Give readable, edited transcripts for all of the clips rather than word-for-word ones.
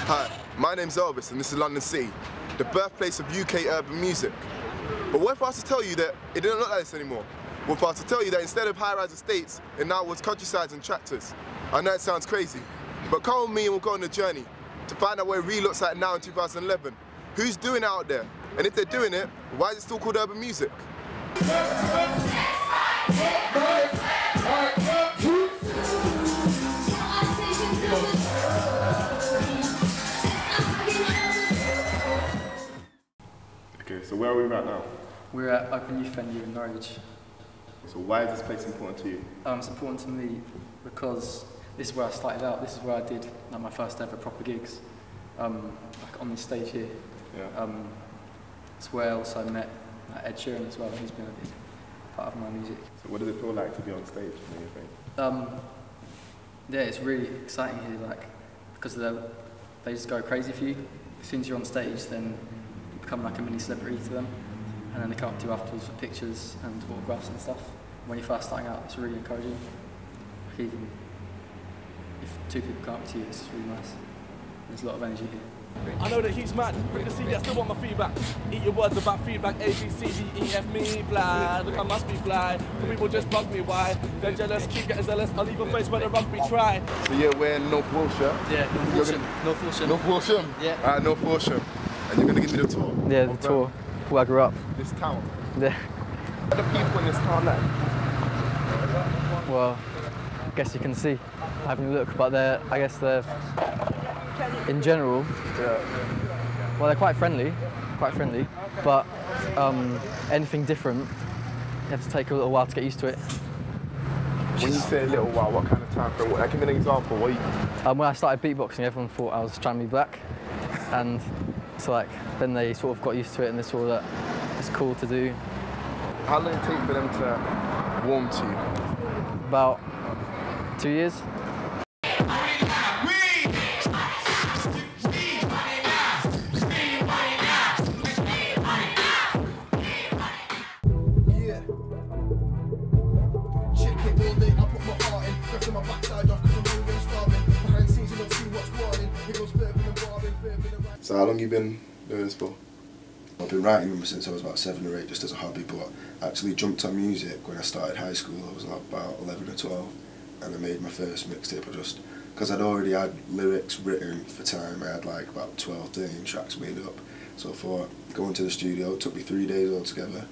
Hi, my name's Elvis and this is London Sea, the birthplace of UK urban music. But what if I was to tell you that it didn't look like this anymore? What if I was to tell you that instead of high-rise estates, it now was countrysides and tractors? I know it sounds crazy, but come with me and we'll go on a journey to find out what it really looks like now in 2011. Who's doing it out there? And if they're doing it, why is it still called urban music? Okay, so where are we right now? We're at Open Youth Venue in Norwich. So why is this place important to you? It's important to me because this is where I started out. This is where I did like, my first ever proper gigs, like on this stage here. Yeah. It's where I also met Ed Sheeran as well. He's been a big part of my music. So what does it feel like to be on stage, do you think? Yeah, it's really exciting here, like because they just go crazy for you. As soon as you're on stage, then you become like a mini celebrity to them, and then they come up to you afterwards for pictures and autographs and stuff. When you're first starting out, it's really encouraging. Like even if two people come up to you, it's really nice. There's a lot of energy here. I know that he's mad, bring the CD, I still want my feedback. Eat your words about feedback, A, B, C, D, E, F, me, fly. Look, I must be fly. The people just bug me, why? They're jealous, keep getting zealous, I'll leave a face where the rugby try. So yeah, we're in North Wiltshire. Yeah, North Wiltshire. North Wiltshire? Yeah. Alright, North Wiltshire. And you're going to give me the tour? Yeah, the tour, where I grew up. This town? Yeah. What are the people in this town like? Well, I guess you can see, having a look, but I guess they're, in general, well, they're quite friendly, but anything different, you have to take a little while to get used to it. When you say a little while, what kind of time frame? Like, give me an example. What when I started beatboxing, everyone thought I was trying to be black, and so like, then they sort of got used to it and they saw that it's cool to do. How long did it take for them to warm to you? About 2 years. So how long you been doing this for? I've been writing them since I was about 7 or 8 just as a hobby, but I actually jumped on music when I started high school. I was like about 11 or 12 and I made my first mixtape. Because I'd already had lyrics written for time, I had like about 12, 13 tracks made up. So I thought, going to the studio, it took me 3 days altogether.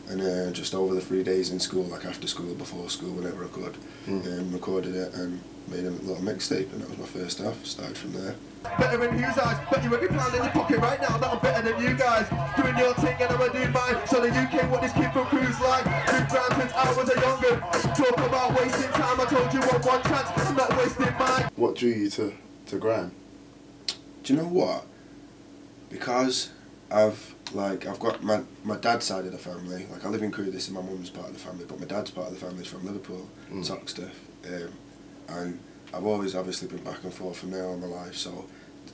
And just over the 3 days in school, like after school, before school, whenever I could, recorded it and made a little mixtape, and that was my first half. Started from there. Better in whose eyes, bet you every pound in your pocket right now that I'm better than you guys. Doing your thing and I'ma do mine. Show the UK what this kid from Cruise like. Been ground since I was a younger. Talk about wasting time, I told you one chance, I'm not wasting mine. What drew you to grime? Do you know what? Because I've got my dad's side of the family. Like I live in Crewe, this is my mum's part of the family, but my dad's part of the family is from Liverpool, Toxteth, and I've always obviously been back and forth from there all my life. So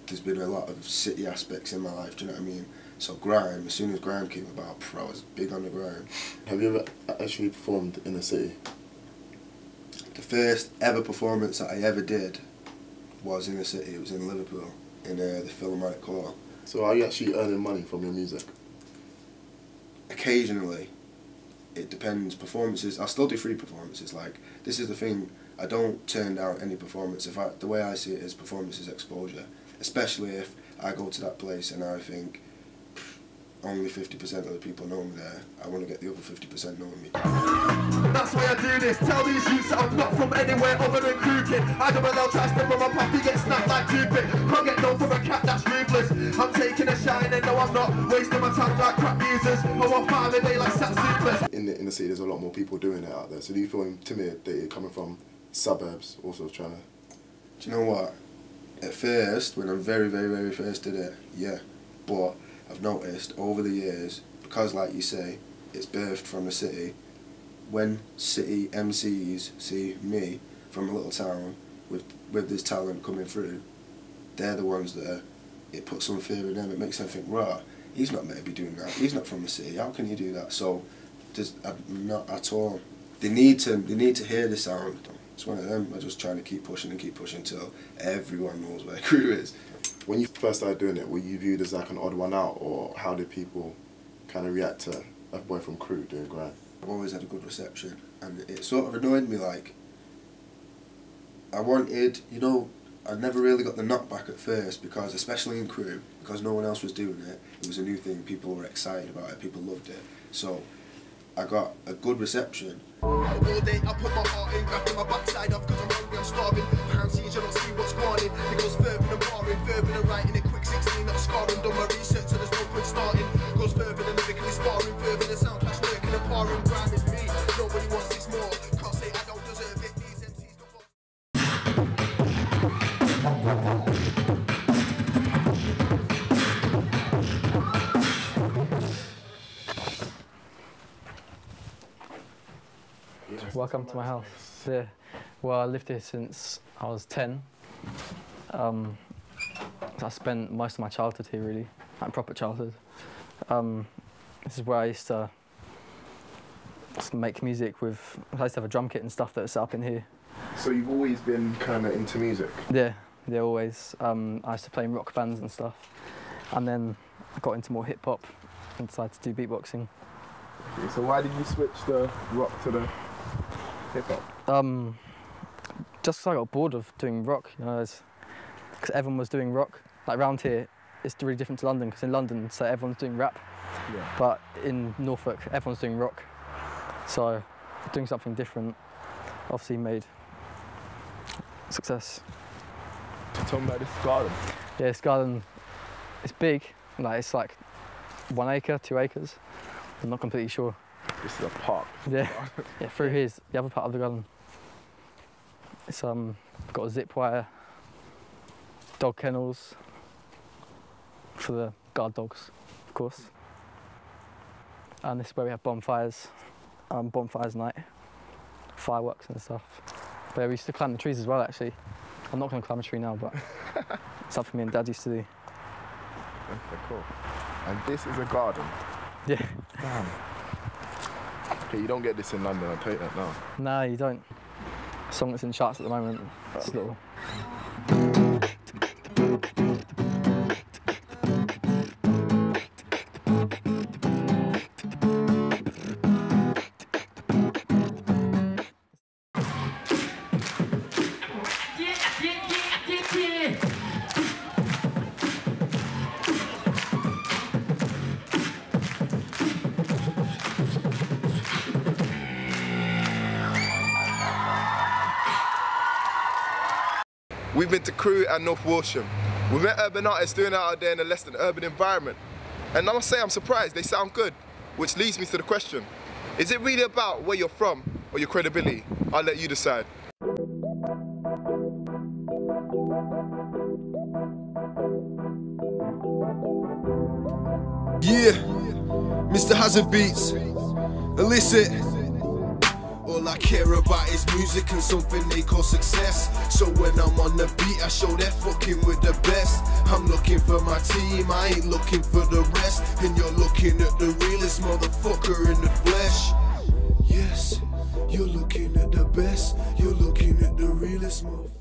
there's been a lot of city aspects in my life. Do you know what I mean? So grime, as soon as grime came about, I was big on the grime. Have you ever actually performed in the city? The first ever performance that I ever did was in the city. It was in Liverpool, in the Philharmonic Hall. So are you actually earning money from your music? Occasionally. It depends. Performances, I still do free performances. Like, this is the thing, I don't turn down any performance. The way I see it is performance is exposure. Especially if I go to that place and I think only 50% of the people know me there. I want to get the other 50% knowing me. That's why I do this. Tell these youths that I'm not from anywhere other than Crewe. I don't allow try step from my puppy, get snapped like toothpick. Can't get known for a cat that's ruthless. I'm taking a shine and no I'm not wasting my time like crap users. I want part of the day like sat super. In the city there's a lot more people doing it out there. So do you feel intimidated coming from suburbs also trying to... Do you know what? At first, when I very first did it, yeah. But I've noticed over the years, because like you say, it's birthed from the city, when city MCs see me from a little town with this talent coming through, they're the ones that it puts some fear in them. It makes them think, right, he's not meant to be doing that. He's not from the city. How can he do that? So, I'm not at all they need to hear the sound. It's one of them. I'm just trying to keep pushing till everyone knows where Crew is. When you first started doing it, were you viewed as like an odd one out, or how did people kind of react to a boy from Crew doing grime? I've always had a good reception, and it sort of annoyed me, like, I wanted, you know, I never really got the knockback at first, because especially in Crew, because no one else was doing it, it was a new thing, people were excited about it, people loved it, so I got a good reception. All day I put my heart in, grafting my backside off because I'm hungry, I'm starving. Behind scenes you don't see what's going on. It goes further than barring, further than writing a quick 16, not scarring. Done my research so there's no point starting. Goes further than lyrically sparring, further than sound clash lurking and parring. Grime is me, nobody wants this more. Can't say I don't deserve it, these MCs go for. Welcome to my house. Yeah. Well, I lived here since I was 10. I spent most of my childhood here, really, like proper childhood. This is where I used to make music with. I used to have a drum kit and stuff that was set up in here. So you've always been kind of into music? Yeah, always. I used to play in rock bands and stuff, and then I got into more hip hop and decided to do beatboxing. Okay, so why did you switch the rock to the hip hop? Just because I got bored of doing rock, you know, because everyone was doing rock. Like around here, it's really different to London, because in London, so everyone's doing rap, but in Norfolk, everyone's doing rock. So doing something different obviously made success. Tell me about this garden. Yeah, this garden, it's big, like it's like 1 acre, 2 acres. I'm not completely sure. This is a park. Yeah, yeah. Through here's the other part of the garden. It's got a zip wire, dog kennels for the guard dogs, of course. And this is where we have bonfires, bonfires night, fireworks and stuff. But yeah, we used to climb the trees as well, actually. I'm not going to climb a tree now, but it's something me and Dad used to do. Okay, cool. And this is a garden? Yeah. Damn. Okay, you don't get this in London, I'll tell you that now. No, you don't. A song that's in charts at the moment. It's little. We've been to Crewe and North Walsham. We met urban artists doing it out there in a less than urban environment. And I must say I'm surprised, they sound good. Which leads me to the question, is it really about where you're from or your credibility? I'll let you decide. Yeah, Mr. Hazard Beats, illicit. All I care about is music and something they call success. So when I'm on the beat, I show they're fucking with the best. I'm looking for my team, I ain't looking for the rest. And you're looking at the realest motherfucker in the flesh. Yes, you're looking at the best. You're looking at the realest motherfucker.